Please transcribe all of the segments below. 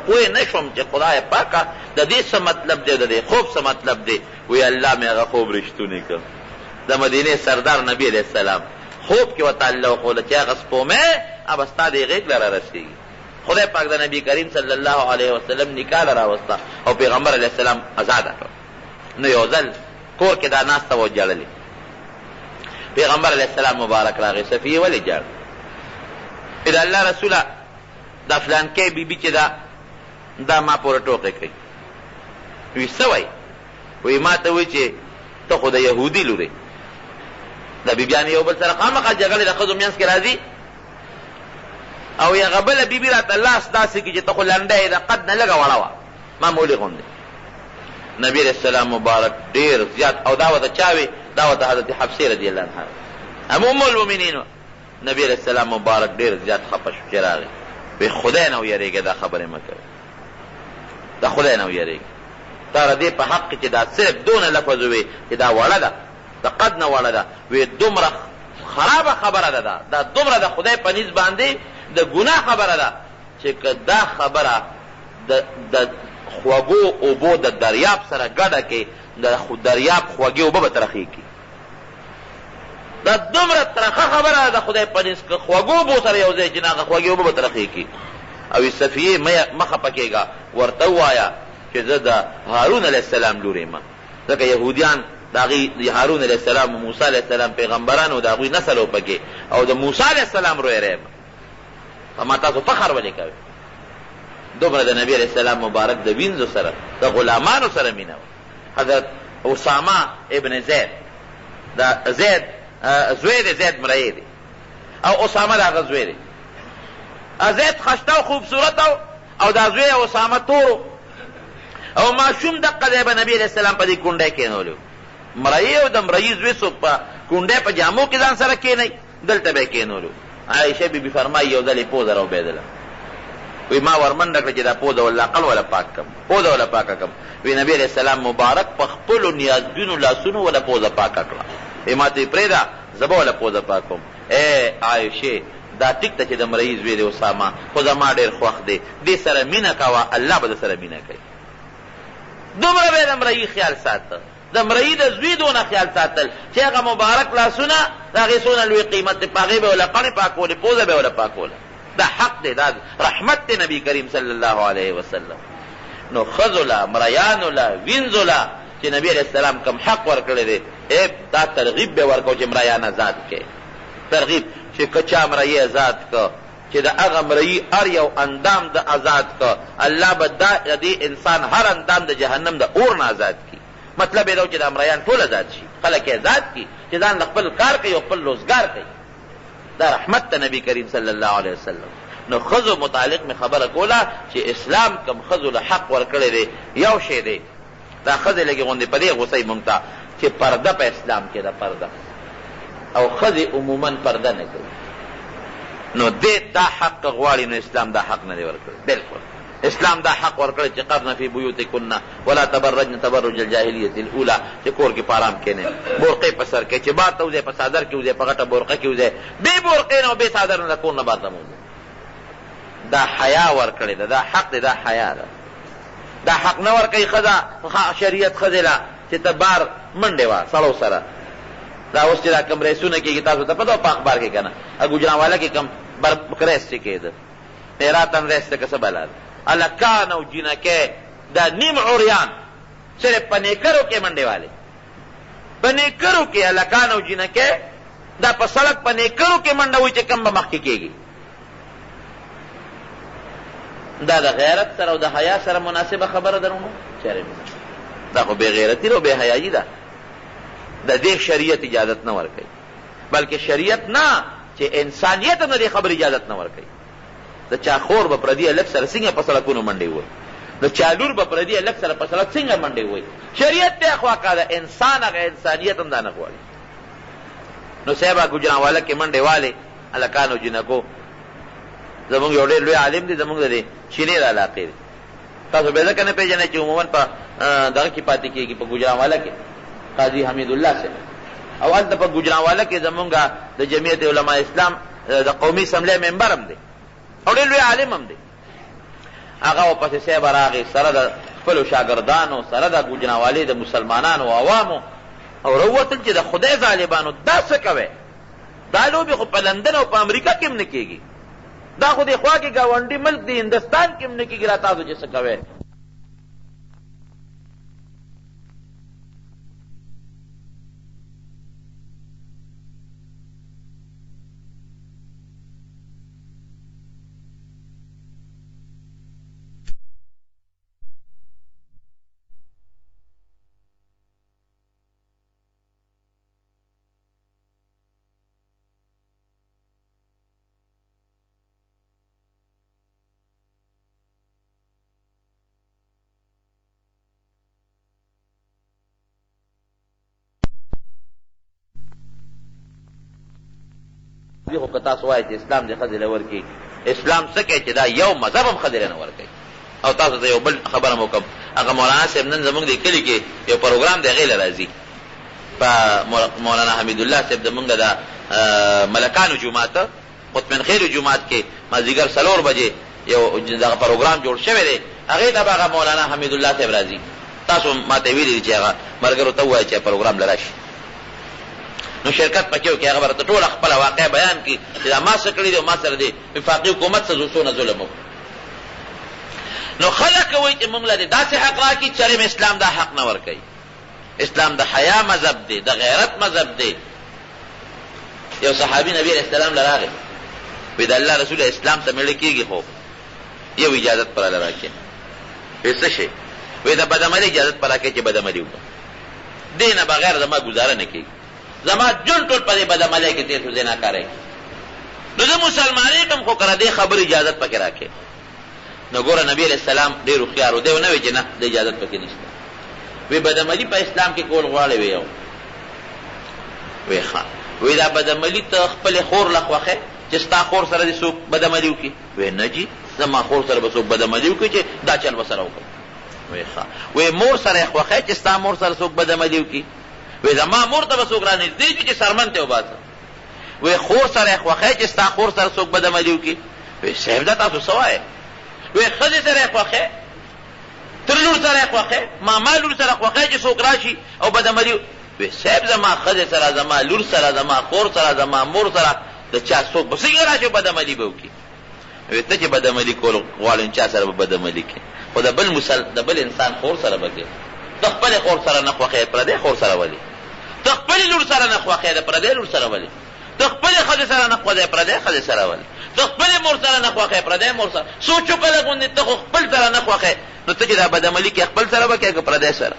پوه نه شوم چې خدای پاکه د دې څه مطلب دی، د دې خوب څه مطلب دی. وی الله مې هغه خوب رښتونی کړ. د مدینې سردار نبی علیہ السلام خوب کې ورته الله وښوله چې هغه سپومې اب ستا دې غېږ له رارسېږي. خدای پاک د نبی کریم صلی الله علیه وسلم نکاح راوسته او پیغمبر علیه السلام آزاده کړ. نو یو ځل کور کې دا ناسته و جړلې. پیغمبر علیه السلام مبارک راغی. صفیه ولې جړ؟ د الله رسوله دا فلانکې بیبي چې دا ما پورې ټوکې کوي. وی څه وایي؟ وی ما ته وایي چې ته خو د یهودي لورې. د بیبیانې یو بل سره خامخا جګړې د ښځو منځ کې راځي او هغه بله بیبي راته لاس داسې کړي چې ته خو لنډه یې د قد نه لږه وړه وه معمولي غوندې. نبي علیه السلام مبارک ډېر زیات او دا ورته چا وي؟ دا ورته حضرت حفصې رضی الله عنها هم ام المؤمنین وه. نبی علیه السلام مبارک ډېر زیات خفه شو چې راغی. وی خدای نه ویرېږه دا خبرې مه کوې، دا خدای نه ویرېږه. تا د دې په حق کې چې دا صرف دونه لفظ وي چې دا وړه ده، د قد نه وړه ده. وی دومره خرابه خبره ده دا دومره د خدای په نیز باندې د ګناه خبره ده چې که دا خبره د خوږو اوبو د دریاب سره ګډه کې د دریاب خوږې اوبه به ترخې کړي. دا دومره ترخه خبره ده د خدای په نیز که خوږو اوبو سره یو ځای چې نه هغه خوږې اوبه به ترخې کړي. او صفیې مه خفه کېږه، ورته ووایه چې زه د هارون علیه السلام لور یم. ځکه یهودیان د هغې هارون علیه السلام او موسی علیه السلام پیغمبرانو د هغوی نسل و پکې او د موسی علیه السلام رویری یم. ما تاسو فخر ولې کوئ؟ دومره د نبی علیه السلام مبارک د وینځو سره د غلامانو سره مینه وه. حضرت اسامه ابن زید د زید زوی دی، زید مرئی دی او اسامه د هغه زوی دی. زید خشته او خوبصورت او دا زوی اسامه تورو او ماشوم دقه دی به نبی علیه السلام په دې کونډۍ کېنولو. مرئی او د مرئی زوی څوک په کونډۍ په جامو کې ځان سره کېنئ، دلته به یې کېنولو. عایشه بیبي فرمایي یو ځل یې پوزه راوبېدله. وی ما ورمنډه کړه چې دا پوزه ولا عقل ولا پاک کم، پوزه ولا پاکه کم. وی نبی علیه السلام مبارک په خپلو نیازبینو لاسونو ولا پوزه پاکه کړه. وی ما ته یې پرېږده زه به ولا پوزه پاک کوم. عایشې دا ټیک ته چې د مرئی زوی دی اسامه، خو زما ډېر خوښ دی، دې سره مینه کوه الله به د سره مینه کوي. دومره به یې د مرئی خیال ساته، د مرئی د زوی دونه خیال ساتل چې هغه مبارک لاسونه د هغې څونه لوی قیمت دی، په هغې به یې وله قڼې پاکولې، پوزه به یې وله پاکوله. دا حق دی، دا رحمت دی نبی کریم صلی الله علیه وسلم. نو ښځو له مریانو له وینځو له چې نبی علیه السلام کم حق ورکړی دی، دا ترغیب به ورکو چې مریان آزاد کړي. ترغیب چې که چا مرئی آزاد که چې د هغه مرئی هر یو اندام د آزاد که الله به د دې انسان هر اندام د جهنم د اور نه آزاد کړي. مطلب یې دا چې د مریان ټول آزاد شي، خلک یې آزاد کړي چې ځان له خپل کار کوي او خپل روزګار کوي. دا رحمت ته نبی کریم صلی الله علیه وسلم. نو ښځو متعلق مې خبره کوله چې اسلام کم ښځو له حق ورکړی دی. یو شی دی دا ښځې لږې غوندې په دې غوسئ مونږ ته چې پرده په اسلام کې ده، پرده او ښځې عموما پرده نه کوي. نو دې دا حق غواړي، نو اسلام دا حق نه دی ورکړی. بالکل اسلام دا حق ورکړی چې قرن فی بیوتکن ولا تبرجن تبرج الجاهلیة الاولى، چې کور کې په آرام کښېنئ، بورقې په سر کې، چې بار ته وځئ په څادر کې وځئ، په غټه بورقه کې وځئ، بې بورقې نه او بې څادر نه د کور نه بار ته مه وځئ. دا حیا ورکړې ده، دا حق دی، دا حیا ده. دا حق نه ورکوي ښځه شریعت ښځې له چې ته بار منډې وه سړو سره. دا اوس چې دا کم ریسونه کېږي تاسو ته پته وه په اخبار کې که نه، ګوجرانواله کې کم ریس چې کېده پیراتن ریس ته که څه بلا ده، الکان او جنکې دا نیم عریان صرف په نیکرو کې منډې والے، په نیکرو کې الکان او جنکې دا په سړک په نیکرو کې منډه وي چې کم به مخکې کېږي. دا د غیرت سره او د حیا سره مناسبه خبره ده؟ نو چېرې دا خو بې غیرتي او بې حیایي ده. د دې شریعت اجازت نه ورکوي، بلکې شریعت نه چې انسانیت هم د دې خبر اجازت نه ورکوي. د چا خور به پردي هلک سره څنګه په سړکونو منډې ووایي، د چا لور به پردي هلک سره په سړک څنګه منډې ووایي. شریعت ته خوا کا ده، انسان هغه انسانیت هم دا نه غواړي. نو صاحبه ګوجرانواله کې منډې والې هلکانو جنکو، زمونږ یو ډېر لوی عالم دی، زمونږ د چینې د علاقې دی. تاسو به ځکه نه پېژنئ چې عموما په دغه کې پاتې کېږي، په ګوجرانواله کې قاضي حمید الله صاحب، او هلته په ګوجرانواله کې زمونږ د جمعیت علماء اسلام د قومي اسمبلۍ ممبر هم دی او ډېر لوی عالم هم دی. هغه ورپسې صاحب راغی سره د خپلو شاګردانو سره د ګوجناوالۍ د مسلمانانو او عوامو او راووتل چې د خدای ظالمانو دا څه کوئ؟ دا لوبې خو په لندن او په امریکا کې هم نه کېږي، دا خو د خوا کې ګاونډي ملک د هندوستان کې هم نه کېږي، را تاسو چې څه کوئ؟ خو که تاسو وایئ چې اسلام دې ښځې له ورکوي، اسلام څه کوي چې دا یو مذهب هم ښځې نه ورکوي. او تاسو ته یو بل خبره مو کوم، هغه مولانا صاحب نن زمونږ د کلي کې یو پروګرام دی هغې له راځي، په مولانا حمیدالله صاحب زمونږ د ملکانو جومات قطمن خیلو جومات کې مازدیګر 4 بجې یو دغه پروګرام جوړ شوی دی، هغې ته به هغه مولانا حمیدالله صاحب راځي. تاسو ما ته ویلي دي چې هغه ملګرو ته ووایئ چې پروګرام له راشي، نو شرکت پکې وکړي، هغه به راته ټوله خپله واقع بیان کړي چې دا ما څه کړي دي او ما سره د وفاقي حکومت څونه ظلم وکړو. نو خلک وایي چې موږ له دې داسې حق راکړي چې اسلام دا حق نه ورکوي. اسلام د حیا مذهب دی، د غیرت مذهب دی. یو صحابي نبی علیه السلام له راغی، وایي د الله رسول اسلام ته مېړه کېږي خو یو اجازت پر له راکړي. وایي څه شی؟ وایي د بدعملۍ اجازت پر راکړي چې بدعملي وکړم، دې نه بغیر زما ګزاره نه کېږي، زما جون ټول په دې بدعملۍ کې تېر شو، زناکارۍ. نو زه مسلمانۍ کم خو که دې خبرې اجازت پکې راکړې. نو ګوره نبي علیه السلام ډېر هوښیار و، دی ونه وایي چې نه د اجازت پکې نشته. وی بدعملي په اسلام کې کول غواړې؟ وی یو. وی ښه. وی دا بدعملي ته خپلې خور له خوښې چې ستا خور سره دې څوک بدعملي وکړي؟ وی نه جي، زما خور سره به څوک بدعملي وکړي چې دا چل به سره وکړم. وی ښه. وی مور سره یې خوښې چې ستا مور سره څوک بدعملي وکړي؟ وی زما مور ته به څوک رانږدې کړي چې سرمن ته وباسه. وی خور سره یې خوښې چې ستا خور سره څوک بدعملي وکړي؟ وی صاحب دا تاسو څه وایئ؟ وی ښځې سره یې خوښې، تر لور سره یې خوښې، ماما لور سره خوښې چې څوک راشي او بدعملي. وی صاحب زما ښځې سره، زما لور سره، زما خور سره، زما مور سره د چا څوک به څنګه راشي او بدعملي به وکړي؟ وی ته چې بدعملي کول غواړې چا سره به بدعملي کړې؟ خو د بل انسان خور سره به کړې. د خپلې خور سره نه خوښې پردی خور سره ولې؟ د خپلې لور سره نه خوښې د پردی لور سره ولې؟ د خپلې ښځې سره نه خوښې پردی ښځې سره ولې؟ د خپلې مور سره نه خوښې پردی مور سره؟ سوچ وکړه غوندې ته خو خپل سره نه خوښې، نو ته چې دا بدعملي کې خپل سره به کوې که پردی سره؟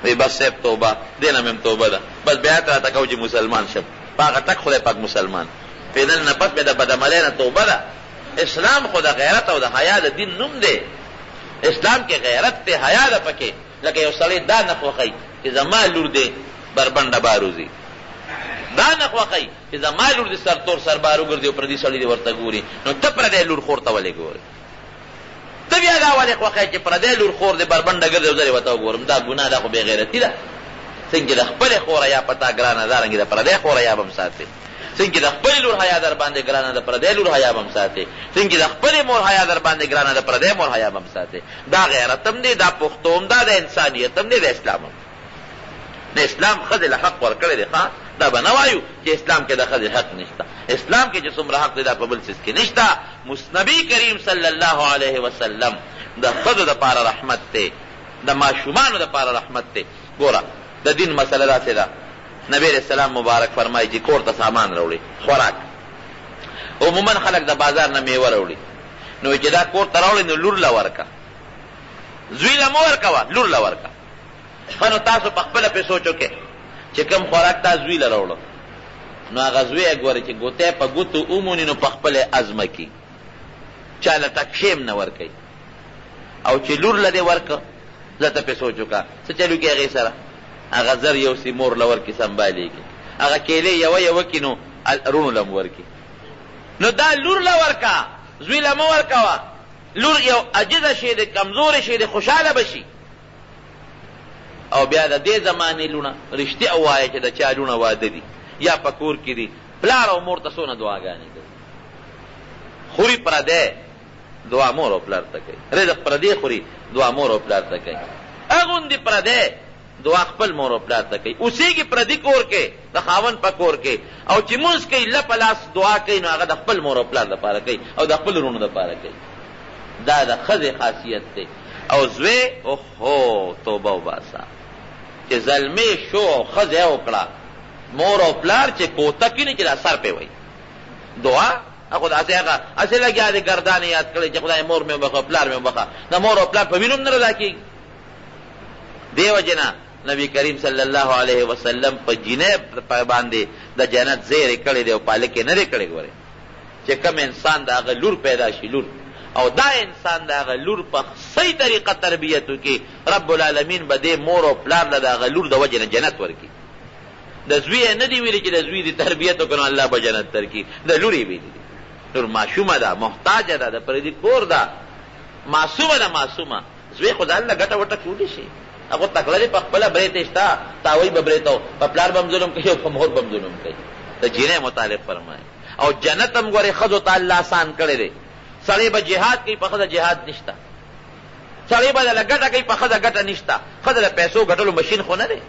وی بس صاحب توبه، دې نه مې توبه ده، بس بیا ته راته کوو چې مسلمان شم، په هغه تک خدای پاک مسلمان. پیدل نه پس مې د بدعملۍ نه توبه ده. اسلام خو د غیرت او د حیا د دین نوم دی. اسلام کې غیرت دی، حیا ده پکې. لکه یو سړی دا نه خوښوي چې زما لور دې بربنډه باروزي، دا نه خوښوي چې زما لور دې سرتور سربار وګرځي او پردي سړي دې ورته ګوري، نو ته پردی لور خور ته ولې ګورې؟ ته بیا دا ولې خوښوې چې پردی لور خور دې بربنډه ګرځي او زه دې ورته وګورم؟ دا ګناه ده، خو بې غیرتي ده. څنګه د خپلې خور حیا په تا ګرانه، دارنګې د پردی خور حیا به هم ساتې. څنګه د خپلې لور حیا در باندې ګرانه، د پردی لور حیا به هم ساتې. څنګه د خپلې مور حیا در باندې ګرانه، د پردی مور حیا به هم ساتې. دا غیرت هم دی، دا پښتو هم دا، د انسانیت هم دی، د اسلام هم. د اسلام ښځې له حق ورکړی دی. ښه دا به نه وایو چې اسلام کې د ښځې حق نشته. اسلام کې چې څومره حق دی دا په بل څیز کې نشته. نبي کریم صلی الله علیه وسلم د ښځو دپاره رحمت دی، د ماشومانو دپاره رحمت دی. ګوره د دین مسله داسې ده، نبی علیہ السلام مبارک فرمایي چې کور ته سامان راوړي، خوراک. عموما خلک د بازار نه میوه راوړي، نو چې دا کور ته راوړي نو لور له ورکه، زوی له مه ورکوه، لور له ورکه. ښه نو تاسو په خپله پې سوچ وکړئ چې کوم خوراک تا زوی له راوړه، نو هغه زوی یې ګورې چې ګوتی په ګوتو وموني نو په خپله ازمه کي، چا له تکشیم نه ورکوي. او چې لور له دې ورکه، زه ته پې سوچ وکړه څه چل وکړي هغې سره؟ هغه زر یو سی مور له ورکي سنبالیږي، هغه کیلې یوه کي نو رونو له م ورکي. نو دا لور له ورکه، زوی له مه ورکوه. لور یو عجزه شي دی، کمزورې شي دی، خوشحاله به شي. او بیا د دې زمانې لونه رښتیا ووایه چې د چا لونه واده دي یا په کور کې دي، پلار او مور ته څونه دعاګانې کوي. خوري پردی دعا مور او پلار ته کوي. رزق پردی خوري دعا مور او پلار ته کوي. اغوندې پردی دعا خپل مور او پلار ته کوي. اوسېږي پردي کور کې د خاوند په کور کې او چې مونځ کوي لپه لاس دعا کوي نو هغه د خپل مور او پلار دپاره کوي او د خپل وروڼو دپاره کوي. دا د ښځې خاصیت دی. او زوی اوهو توبه وباسه چې زلمې شو او ښځه وکړه مور او پلار چې کوتکي نه چې دا سر پې وایي دعا هغه داسې هغه هسې لګیا دی ګردانې یاد کړی چې خدای مور مې وبخه پلار مې وبخه د مور او پلار په وینو هم نه رضا کېږي. دې وجې نه نبی کریم صلی الله علیه وسلم په جینۍ باندې د جنت زیرې کړی دی او پالکې نه دی کړی. ګورې چې کوم انسان د هغه لور پیدا شي لور او دا انسان د هغه لور په صحیح طریقه تربیت وکړي رب العالمین به دې مور او پلار له د هغه لور د وجې نه جنت ورکړي. د زوی یې نه دي ویلي چې د زوی دې تربیت وکړو الله به جنت درکړي. د لور یې ویلي دي. لور معصومه ده محتاجه ده د پردي کور ده معصومه ده معصومه. زوی خو د الله ګټه وټه کولی شي هغه تکړه دی په خپله برېتې شته تاوی به برېته په پلار به هم ظلم کوي او په مور به هم ظلم کوي. د جینۍ متعلق فرمایي. او جنت هم ګورې ښځو ته الله آسان کړی دی. سړی به جهاد کوي په ښځه جهاد نشته. سړی به دله ګټه کوي په ښځه ګټه نشته. ښځه د پیسو ګټلو مشین خو نه دی.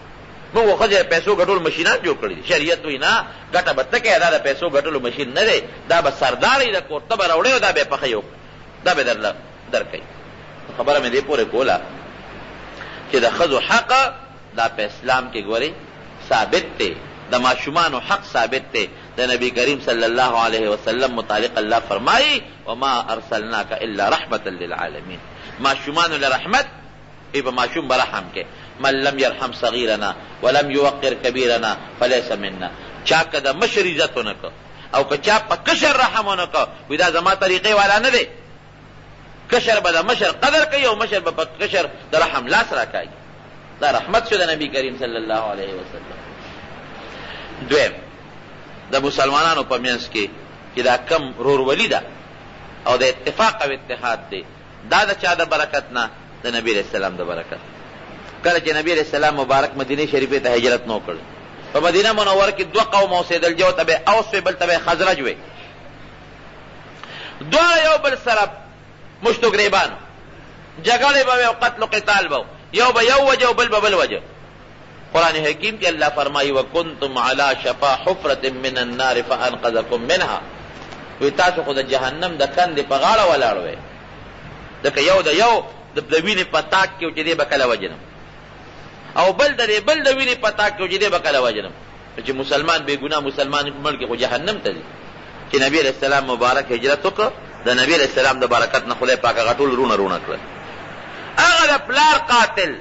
موږ خو ښځې د پیسو ګټلو مشینات جوړ کړي دي. شریعت وایي نه ګټه به ته کوې دا د پیسو ګټلو مشین نه دی. دا به سردار د کور ته به راوړې او دا به یې پخوي دا به درله درکوي. خبره مې دې پورې کوله چې د ښځو حق دا په اسلام کې ګورې ثابت دی. د ماشومانو حق ثابت دی. د نبی کریم صلی الله علیه وسلم متعلق الله فرمایي وما ارسلناک الا رحمة للعالمین. ماشومانو له رحمت ای په ماشوم به رحم کې. من لم يرحم صغیرنا ولم يوقر کبیرنا فلیس منا. چا که د مشر عزت ونه که او که چا په کشر رحم ونه که وایي دا زما طریقې والا نه دی. کشر به د مشر قدر کوي او مشر به په کشر د رحم لاس راکاږي. دا رحمت شو د نبی کریم صلی الله علیه وسلم. دویم د مسلمانانو په منځ کې چې دا کم رورولي ده او د اتفاق او اتحاد دی دا د چا د برکت نه د نبی علیہ السلام د برکت. کله چې نبی علیہ السلام مبارک مدینې شریفې ته هجرت نو کړ په مدینه منوره کې دوه قوم اوسېدل. یو ته به اوس وی بل ته به خزرج وی. دواړه یو بل سره مشتو ګریبان جګړې به او قتل و قتال به یو به یو وجه او بل به بل وجه. قرآن حکیم کې الله فرمایي وکنتم علی شفا حفرة من النار فانقذکم منها. وی تاسو خو د جهنم د کندې په غاړه ولاړ وی ځکه یو د یو د وینې په تاک کې چې دی به کله وجنم او بل د وینې په تاک کې چې دی به کله وجنم. چې مسلمان بې ګناه مسلمان مړ کې خو جهنم ته ځي. چې نبی علیہ السلام مبارک هجرت وکړ د نبی علیہ السلام د برکت نه خدای پاک هغه ټول رونه کړل. هغه د پلار قاتل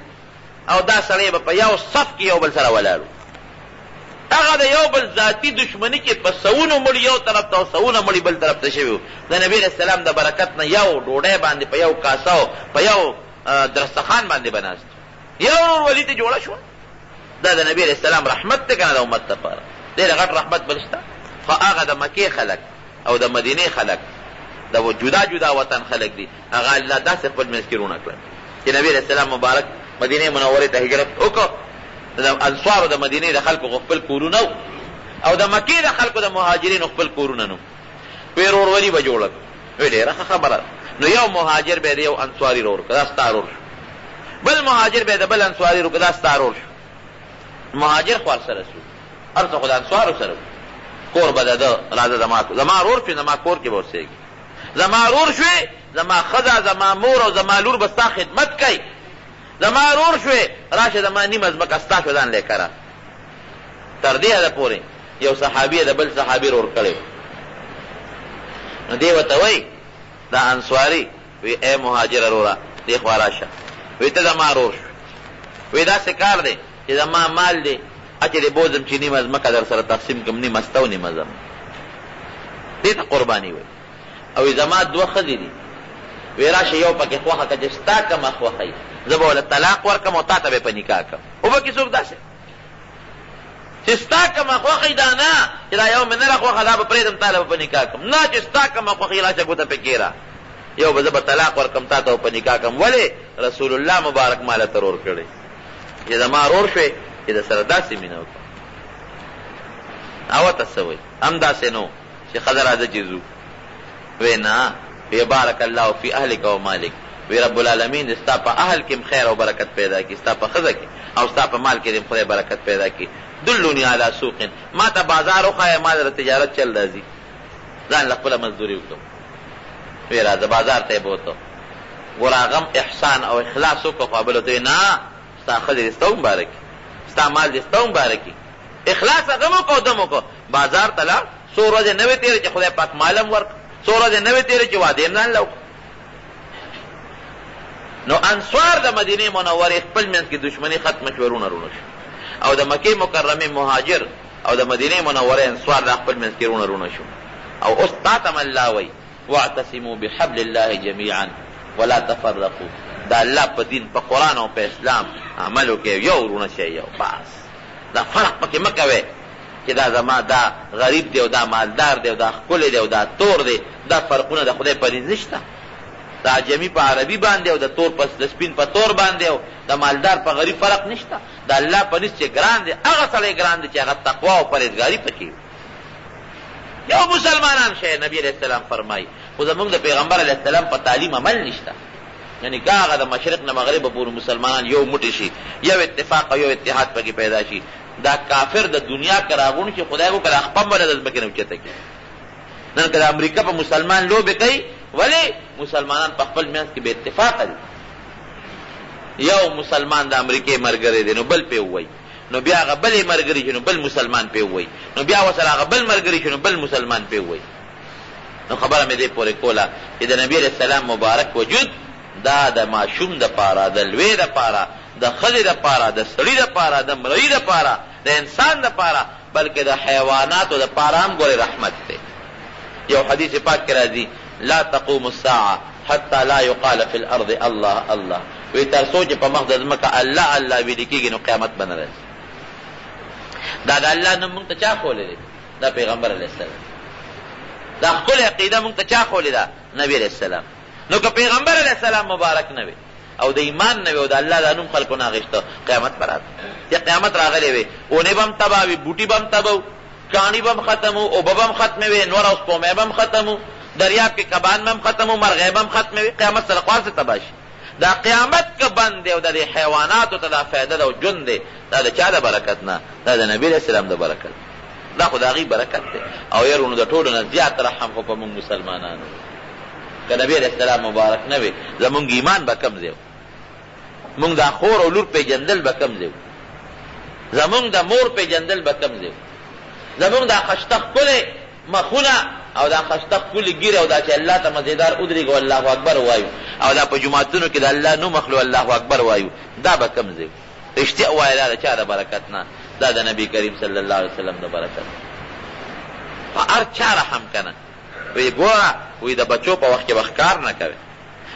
او دا سړی به په یو صف کې یو بل سره ولاړو. هغه د یو بل ذاتي دشمني کې په سونو مړي یو طرف ته او سونه مړي بل طرف ته شوي وو. د نبی علیہ السلام د برکت نه یو ډوډۍ باندې په یو کاسه په یو درستخان باندې بناست یو ورورولي ته جوړه شوه. دا د نبی علیہ السلام رحمت دی که نه د امت لپاره ډېر غټ رحمت بل شته. خو هغه د مکې خلک او د مدینې خلک د جدا جدا وطن خلک دي هغه الله داسې خپل منځ کې رونه کړل چې نبی علیہ السلام مبارک مدینې منورې ته هجرت وکړو. د انصارو د مدینې د خلکو خپل کورونه او د مکې د خلکو د مهاجرینو خپل کورونه نو وی ورورولي به جوړه کړو. ډېره ښه خبره. نو یو مهاجر به د یو انصاري رور کړه دا ستا رور شو. بل مهاجر به د بل انصاري رور کړه دا ستا رور شو. مهاجر خو سره شو هر څه خو د انصارو سره کور به د ده راځه زما رور شوې زما کور کې به اوسېږي. زما رور شوې زما ښځه زما مور او زما لور به ستا خدمت کوي. زما رور شوې راشه زما نیمه ځمکه ستا شو ځان لیکره. تر دې حده پورې یو صحابي د بل صحابي رور کړی. نو دې ورته وایي دا انصاري وی ای مهاجر روره دې خوا راشه. وی ته زما رور شو. وی داسې کار دی چې زما مال دی چې دې بوځم چې نیمه ځمکه در سره تقسیم کړم نیمه ستا او نیمه زما. دې ته قرباني وایي. او زما دوه ښځې دي وی راشه یو پکې خوښه که چې ستا کمه خوښه زه به وله طلاق ورکړم او تا ته به په نکاح کړم. وبکې څوک داسې چې ستا کمه خوښه دا نه چې دا یو مې نه راخوښه دا به پرېږدم تا له به په نکاح کړم. نه چې ستا کمه خوښه راشه ګوته پکې را یو به زه به طلاق ورکړم تا ته به په نکاح کړم. ولې رسول الله مبارک ماله ته رور کړی چې زما رور شوې چې د سره داسې مینه وکړه. او ته څه وایي هم داسې نو چې ښځه راځه چې ځو. وی نه وی بارک الله فی اهلک و مالک، وی رب العالمین ستا په اهل کې خیر او برکت پیدا کی، ستا په ښځه کې او ستا په مال کې خدای برکت پیدا کی. دلونی علی سوق، ما ته بازار وښایه، ما در تجارت چل راځي، ځان له خپله مزدوري وکړم. وی راځه بازار ته یې بوته، ګوره هغه احسان او اخلاص وکړه، خو بل ورته نه ستا ښځې دې ستا ومبارکي، ستا مال دې ستا ومبارکي. اخلاص هغه م وکړه او دم وکړه. بازار ته لاړ، څو ورځې نه وې تېرې چې خدای پاک مالم ورکړه، څو ورځې نه وې تېرې چې واده یې ځان له وکړه. نو انصار د مدینې منورې خپل منځ کې دشمني ختمه شوه، رونه رونه شو، او د مکې مکرمې مهاجر او د مدینې منورې انصار د خپل منځ کې رونه رونه شو. او اوس تا ته الله وایي واعتصموا بحبل الله جميعا ولا تفرقوا، دا الله په دین په قرآن او په اسلام عمل وکړئ، یو رونه شئ، یو بس. دا فرق پکې مه کوئ چې دا زما دا غریب دی او دا مالدار دی او دا ښکلی دی او دا تور دی. دا فرقونه د خدای په دین نشته. د عجمي په عربي باندې او د تور په د سپین په تور باندې او د مالدار په غریب فرق نشته. د الله په نس چې ګران دی هغه سړی ګران دی چې هغه تقوا او پرهیزګاري پکې یو مسلمانان شئ. نبی علیہ السلام فرمایي خو زمونږ د پیغمبر علیہ السلام په تعلیم عمل نشته. یعنی که هغه د مشرق نه مغرب پورې مسلمانان یو موټی شي، یو اتفاق او یو اتحاد پکې پیدا شي، دا کافر د دنیا که راغونډ شي خدای وکړه خپم به د ځمکې نه اوچته کړي. نن که د امریکا په مسلمان لوبې کوي، ولې مسلمانان په خپل منځ کې بې اتفاقه دي. یو مسلمان د امریکې ملګری دی نو بل پې ووایي، نو بیا هغه بل یې ملګري شي نو بل مسلمان پې ووایي، نو بیا ورسره هغه بل ملګري شي نو بل مسلمان پې ووایي. نو خبره مې دې پورې کوله چې د نبي علیه السلام مبارک وجود دا د ماشوم دپاره، د لوی دپاره، د ښځې دپاره، د سړي دپاره، د مرغي دپاره، د انسان دپاره، بلکې د حیواناتو دپاره هم ګورې رحمت دی. یو حدیث پاک کې راځي لا تقوم الساعه حتى لا يقال في الارض الله الله، وی تر څو چې په مخ د ځمکه الله الله ویل کېږي نو قیامت به نه راځي. دا د الله نوم موږ ته چا ښولی دی؟ دا پیغمبر علیه السلام. دا ښکلې عقیده موږ ته چا ښولی ده؟ نبي علیه السلام. نو که پیغمبر علیه السلام مبارک نه وي او د ایمان نه وي او د الله دا نوم خلکو نه اخېسته، قیامت به راځي. چې قیامت راغلی وي اونې به هم تباه وي، بوټي به هم تباه وو، کاڼي به هم ختم وو، اوبه به هم ختمې وې، نور او سپومی به هم ختم وو، دریاب کې کبان به هم ختم وو، مرغۍ به هم ختمې وې. قیامت سره خوار څه تباه شي؟ دا قیامت که بند دی او د دې حیواناتو ته دا فایده ده او ژوند دی، دا د چا د برکت نه؟ دا د نبي علیه السلام د برکت. دا خو د هغې برکت دی. او یرونو د ټولو نه زیات رحم خو په موږ مسلمانانو. که نبی علیہ السلام مبارک نه وي زمونږ ایمان به کم ځای و، مونږ دا خور او لور پیژندل به کم ځای و، زمونږ د مور پیژندل به کم ځای و، زمونږ دا خشته ښکلې مخونه او دا خشته ښکلې ږیرې او دا چې الله ته مزېدار ودرېږو الله اکبر وایو او دا په جوماتونو کې د الله نوم اخلو الله اکبر وایو، دا به کم ځای و. رښتیا ووایه دا د چا د برکت نه؟ دا د نبي کریم صلی الله علیه وسلم د برکت. په هر چا رحم کنه. وی ګوره وی د بچو په وخت کې به ښکار نه کوي،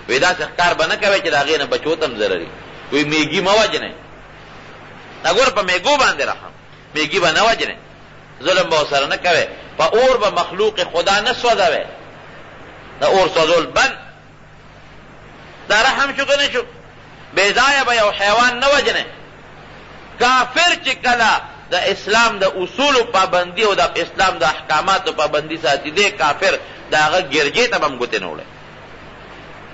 وی داسې ښکار به نه کوي چې د هغې نه بچو ته هم ضرري. وی میږي مه وجنئ، دا ګوره په میږو باندې رحم، میږي به نه وجنئ، ظلم به ورسره نه کوئ، په اور به مخلوق خدا نه سوځوئ، د اور سوځول بند. دا رحم شو که نه شو؟ بې ځایه به یو حیوان نه وجنئ. کافر چې کله د اسلام د اصولو پابندي او د اسلام د احکاماتو پابندي ساتي دی، کافر د هغه ګرجې ته به هم ګوتې نه وړئ.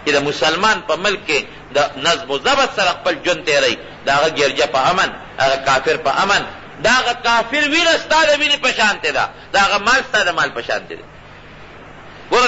چې د مسلمان په ملک کې د نظم و ضبط سره خپل ژوند تېروي، د هغه ګرجه په امن، هغه کافر په امن. د هغه کافر وینه ستا د وینې په شانتې ده، د هغه مال ستا د مال په شانتې دی. ګوره